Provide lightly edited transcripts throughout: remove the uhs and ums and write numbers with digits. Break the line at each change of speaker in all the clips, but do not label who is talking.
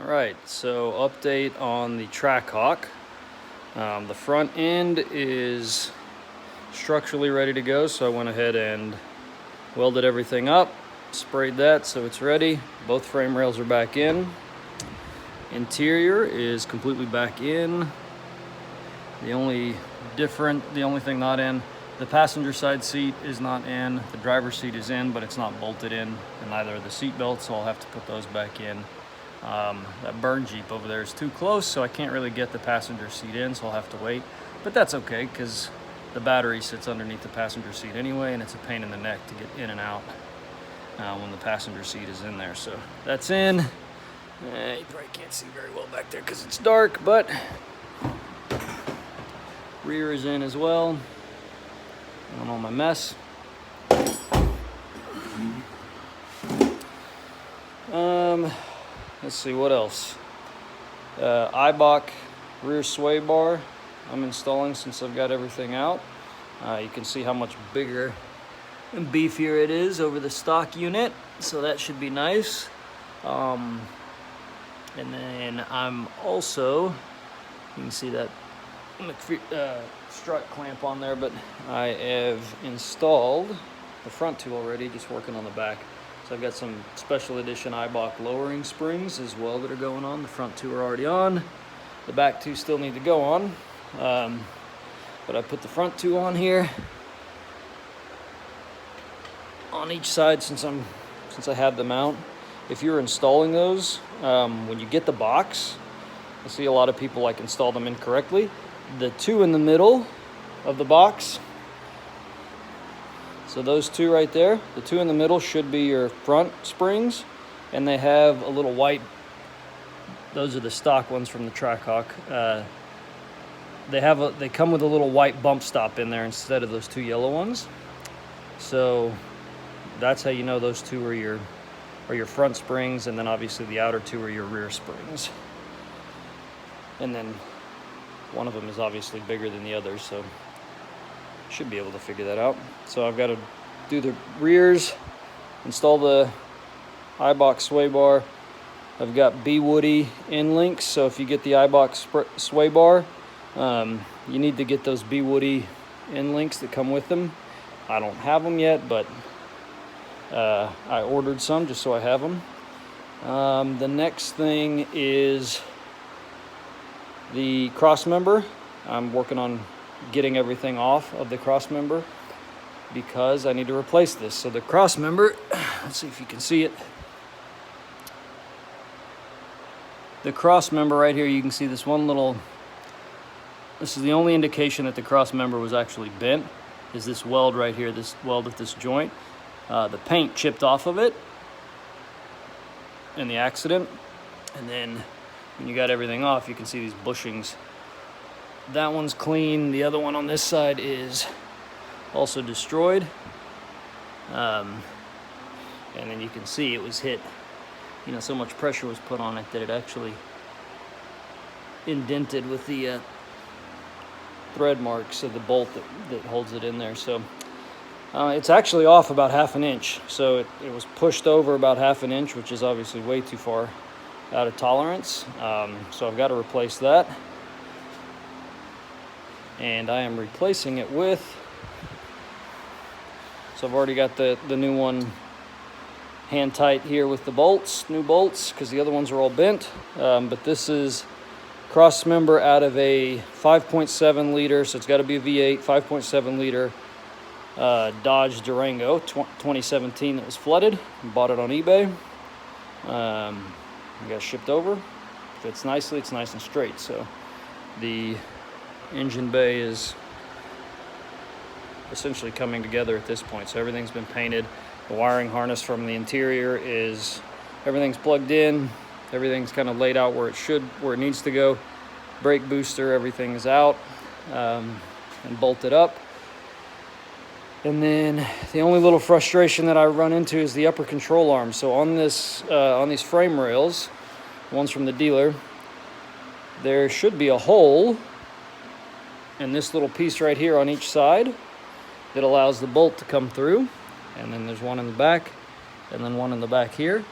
Alright, so update on the Trackhawk. The front end is structurally ready to go, so I went ahead and welded everything up, sprayed that so it's ready. Both frame rails are back in. Interior is completely back in. The only thing not in, the passenger side seat is not in. The driver's seat is in, but it's not bolted in, and neither are the seat belts, so I'll have to put those back in. That burn Jeep over there is too close, so I can't really get the passenger seat in, so I'll have to wait. But that's okay, because the battery sits underneath the passenger seat anyway, and it's a pain in the neck to get in and out when the passenger seat is in there. So that's in. You probably can't see very well back there because it's dark, but rear is in as well. On all my mess. Let's see what else. Eibach rear sway bar I'm installing since I've got everything out. You can see how much bigger and beefier it is over the stock unit, so that should be nice. And then I'm also, you can see that strut clamp on there, but I have installed the front two already, just working on the back. So I've got some special edition Eibach lowering springs as well that are going on. The front two are already on. The back two still need to go on. But I put the front two on here on each side since I had them out. If you're installing those, when you get the box, I see a lot of people install them incorrectly. The two in the middle of the box, so those two right there, the two in the middle should be your front springs, and they have a little white, those are the stock ones from the Trackhawk. They come with a little white bump stop in there instead of those two yellow ones. So that's how you know those two are your front springs, and then obviously the outer two are your rear springs. And then one of them is obviously bigger than the others, so should be able to figure that out. So I've got to do the rears, install the Eibach sway bar. I've got B Woody end links, so if you get the Eibach sway bar, you need to get those B Woody end links that come with them. I don't have them yet, but I ordered some just so I have them. The next thing is the crossmember. I'm working on getting everything off of the crossmember because I need to replace this. So the crossmember, let's see if you can see it. The crossmember right here, you can see this one little, this is the only indication that the crossmember was actually bent, is this weld right here, this weld at this joint. The paint chipped off of it in the accident, and then when you got everything off, you can see these bushings. That one's clean. The other one on this side is also destroyed. And then you can see it was hit. So much pressure was put on it that it actually indented with the thread marks of the bolt that holds it in there. So it's actually off about 1/2 inch. So it was pushed over about 1/2 inch, which is obviously way too far out of tolerance. So I've got to replace that. And I am replacing it with, so I've already got the new one hand tight here with the bolts, new bolts, because the other ones are all bent. But this is cross member out of a 5.7 liter, so it's got to be a V8, 5.7 liter Dodge Durango 2017 that was flooded. Bought it on eBay. Got shipped over. Fits nicely, it's nice and straight. So the engine bay is essentially coming together at this point. So everything's been painted. The wiring harness from the interior is, everything's plugged in. Everything's kind of laid out where it needs to go. Brake booster, everything is out and bolted up. And then the only little frustration that I run into is the upper control arm. So on these frame rails, ones from the dealer, there should be a hole in this little piece right here on each side that allows the bolt to come through. And then there's one in the back, and then one in the back here.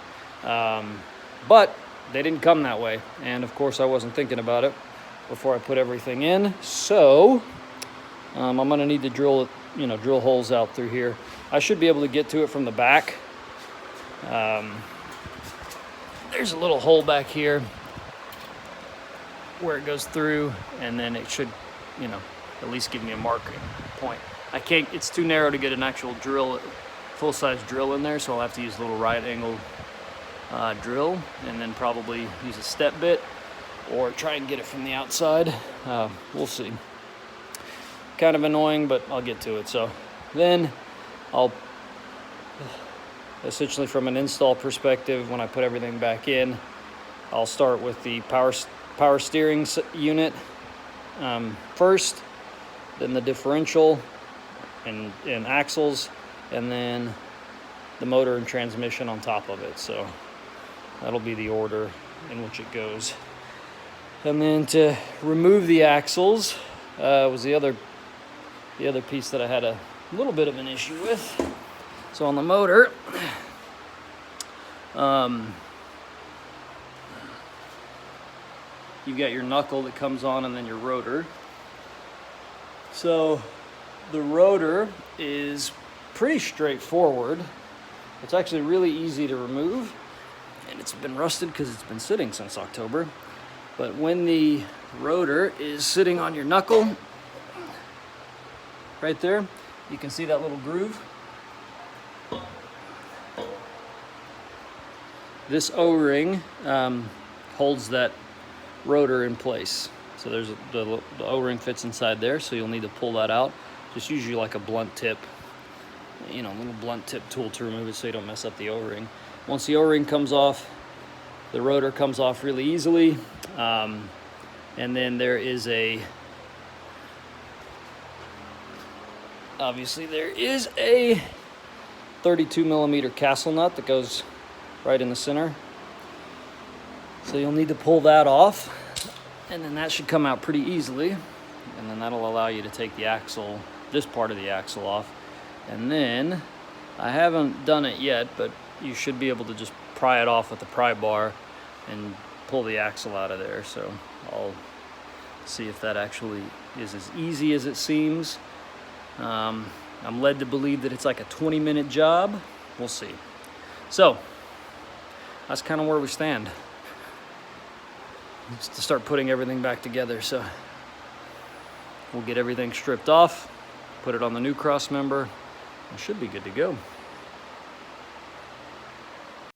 But they didn't come that way. And of course I wasn't thinking about it before I put everything in. So I'm gonna need to drill holes out through here. I should be able to get to it from the back. There's a little hole back here where it goes through, and then it should, at least give me a marking point. I can't, it's too narrow to get an actual drill, full-size drill in there, so I'll have to use a little right angle drill, and then probably use a step bit or try and get it from the outside. We'll see. Kind of annoying, but I'll get to it. So then I'll essentially, from an install perspective, when I put everything back in, I'll start with the power steering unit first, then the differential and axles, and then the motor and transmission on top of it. So that'll be the order in which it goes. And then to remove the axles was the other piece that I had a little bit of an issue with. So on the motor, you've got your knuckle that comes on, and then your rotor. So the rotor is pretty straightforward. It's actually really easy to remove, and it's been rusted because it's been sitting since October. But when the rotor is sitting on your knuckle, right there, you can see that little groove. This O-ring holds that rotor in place. So there's the O-ring fits inside there, so you'll need to pull that out. Just usually like a blunt tip, little blunt tip tool to remove it so you don't mess up the O-ring. Once the O-ring comes off, the rotor comes off really easily. And then there is obviously there is a 32 millimeter castle nut that goes right in the center. So you'll need to pull that off, and then that should come out pretty easily. And then that'll allow you to take the axle, this part of the axle off. And then, I haven't done it yet, but you should be able to just pry it off with the pry bar and pull the axle out of there. So I'll see if that actually is as easy as it seems. I'm led to believe that it's like a 20-minute job. We'll see. So that's kind of where we stand. Just to start putting everything back together. So we'll get everything stripped off, put it on the new cross member, and should be good to go.